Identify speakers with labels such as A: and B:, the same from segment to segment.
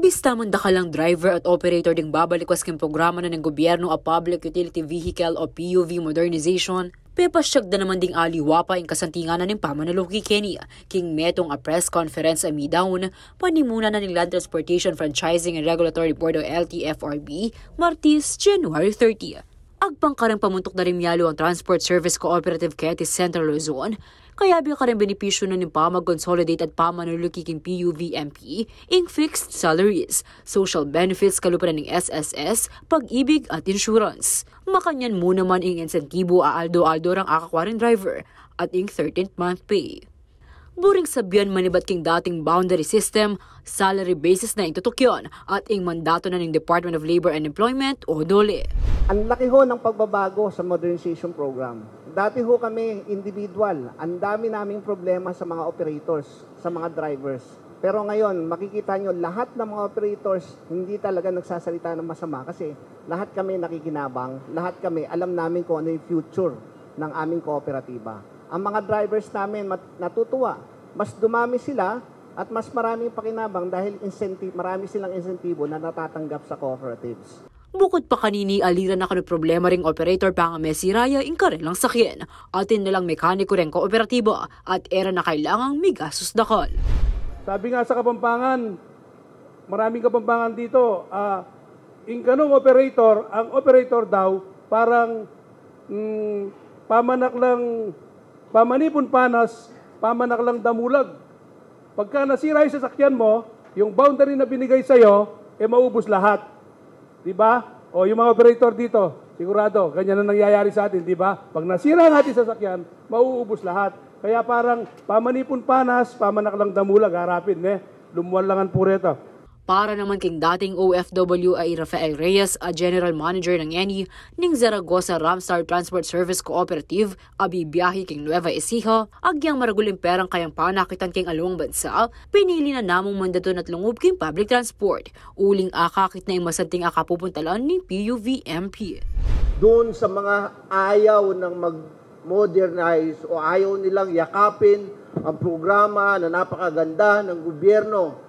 A: Bista man dakalang driver at operator ding babalikwas king programa na ng gobyerno a Public Utility Vehicle o PUV modernization, pepasyag na naman ding aliwapa ang kasantinganan ng pamanuloki Kenny, king metong a press conference amidawon, panimuna na ng Land Transportation Franchising and Regulatory Board o LTFRB, Martes, January 30. Agpang karang pamuntok na rin miyalo ang Transport Service Cooperative Ketis Central Luzon, kaya biya karang benepisyo na ng mag-consolidate at pamanuluki king PUVMP, ing fixed salaries, social benefits kalupanan ng SSS, pag-ibig at insurance. Makanyan muna man ing insentibo a aldo-aldo rang akakwarin driver at ing 13th month pay. Buring sabihan manibat king dating boundary system, salary basis na itutukyon at ing mandato na ng Department of Labor and Employment o DOLE.
B: Ang laki ho ng pagbabago sa modernization program. Dati ho kami individual, ang dami naming problema sa mga operators, sa mga drivers. Pero ngayon, makikita nyo lahat ng mga operators hindi talaga nagsasalita ng masama kasi lahat kami nakikinabang, lahat kami alam namin kung ano yung future ng aming kooperatiba. Ang mga drivers namin natutuwa. Mas dumami sila at mas maraming pakinabang dahil marami silang insentibo na natatanggap sa cooperatives.
A: Bukod pa kanini aliran na kano problema ring operator pa nga mesiraya ing karelang sakyan. Atin nalang mekaniko ring kooperatiba at era na kailangang migasos dakal.
C: Sabi nga sa Kapampangan, maraming Kapampangan dito, ing kanong operator, ang operator daw parang pamanipon panas, pamanak lang damulag. Pagka nasira yung sasakyan mo, yung boundary na binigay sa'yo, maubos lahat. Diba? O yung mga operator dito, sigurado, ganyan na nangyayari sa atin, diba? Pag nasira ang ating sasakyan, mauubos lahat. Kaya parang pamanipon panas, pamanak lang damulag, harapin, lumuwalangan po rito.
A: Para naman king dating OFW ay Rafael Reyes, a General Manager ng ENI, ning Zaragoza Ramstar Transport Service Cooperative, abibiyahe king Nueva Ecija, agyang maraguling perang kayang panakitan king alawang bansa, pinili na namong mandaton at lungub king public transport, uling akakit na yung masanting akapupuntalan ni PUVMP.
B: Doon sa mga ayaw ng mag-modernize o ayaw nilang yakapin ang programa na napakaganda ng gobyerno,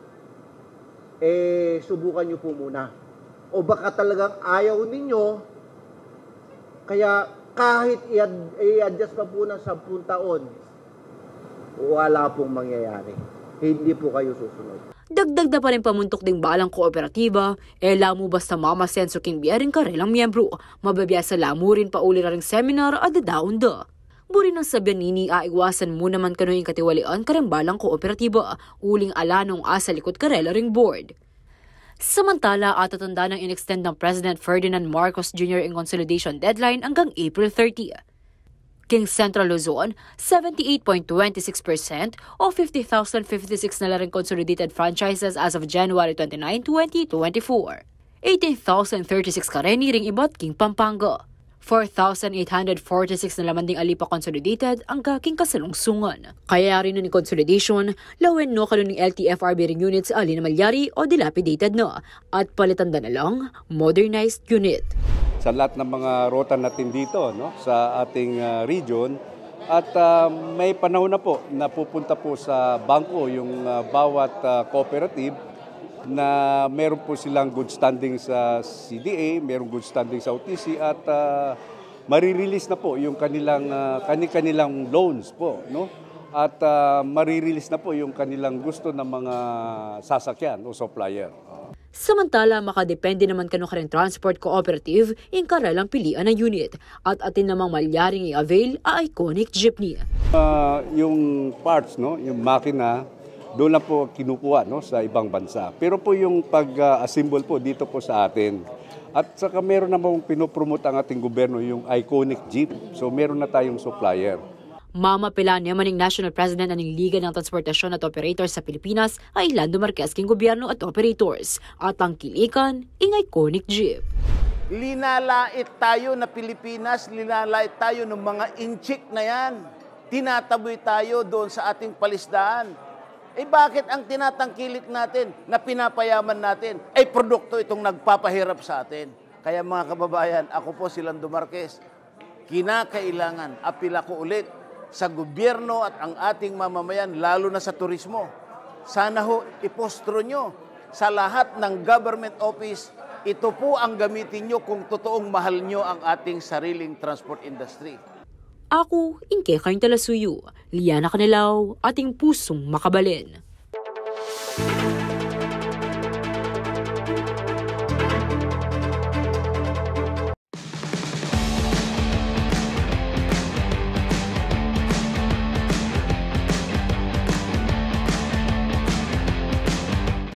B: subukan nyo po muna. O baka talagang ayaw ninyo, kaya kahit i-adjust pa po ng 10 taon, wala pong mangyayari. Hindi po kayo susunod.
A: Dagdag na pa rin pamuntok ding balang kooperatiba, lamo basta mamasenso king biyaring karelang miyembro, mababya sa lamo rin pa uli ring seminar at dadaon da. Buri ng sabihan nini aiwasan mo naman kano yung katiwalian karembalang kooperatiba, uling alanong asa likod karela ring board. Samantala, atatanda ng inextend ng President Ferdinand Marcos Jr. in consolidation deadline hanggang April 30. King Central Luzon, 78.26% o 50,056 na ring consolidated franchises as of January 29, 2024. 18,036 kareni ring iba't King Pampanga. 4,846 na laman ding alipa consolidated ang kaking kasalungsungan. Kaya rin ni consolidation, lawen no kano ng LTFRB ring units alin na malyari o dilapidated na at palitan na lang modernized unit.
D: Sa lahat ng mga rota natin dito sa ating region at may panahon na po na pupunta po sa bangko yung bawat cooperative na meron po silang good standing sa CDA, meron good standing sa OTC at marirelease na po yung kanilang loans po, At marirelease na po yung kanilang gusto ng mga sasakyan o supplier.
A: Samantala, makadepende naman kano ka rin transport cooperative in karalang pilian ng unit at atin namang malyaring i-avail a iconic jeepney.
D: Yung parts, yung makina, doon lang po kinukuha sa ibang bansa. Pero po yung pag-assemble po dito po sa atin. At saka meron namang pinopromote ang ating gobyerno yung iconic jeep. So meron na tayong supplier.
A: Mamapilan naman ng National President ng Liga ng Transportasyon at Operators sa Pilipinas ay Lando Marquez king gobyerno at operators at ang kilikan ing iconic jeep.
E: Linalait tayo na Pilipinas, linalait tayo ng mga inchik na yan. Tinataboy tayo doon sa ating palisdaan. Bakit ang tinatangkilik natin na pinapayaman natin ay produkto itong nagpapahirap sa atin? Kaya mga kababayan, ako po si Lando Marquez, kinakailangan apila ko ulit sa gobyerno at ang ating mamamayan, lalo na sa turismo. Sana ho, ipostro nyo sa lahat ng government office, ito po ang gamitin nyo kung totoong mahal nyo ang ating sariling transport industry.
A: Ako, Inke Kain Talasuyo, Liana Canilaw, ating pusong makabalin.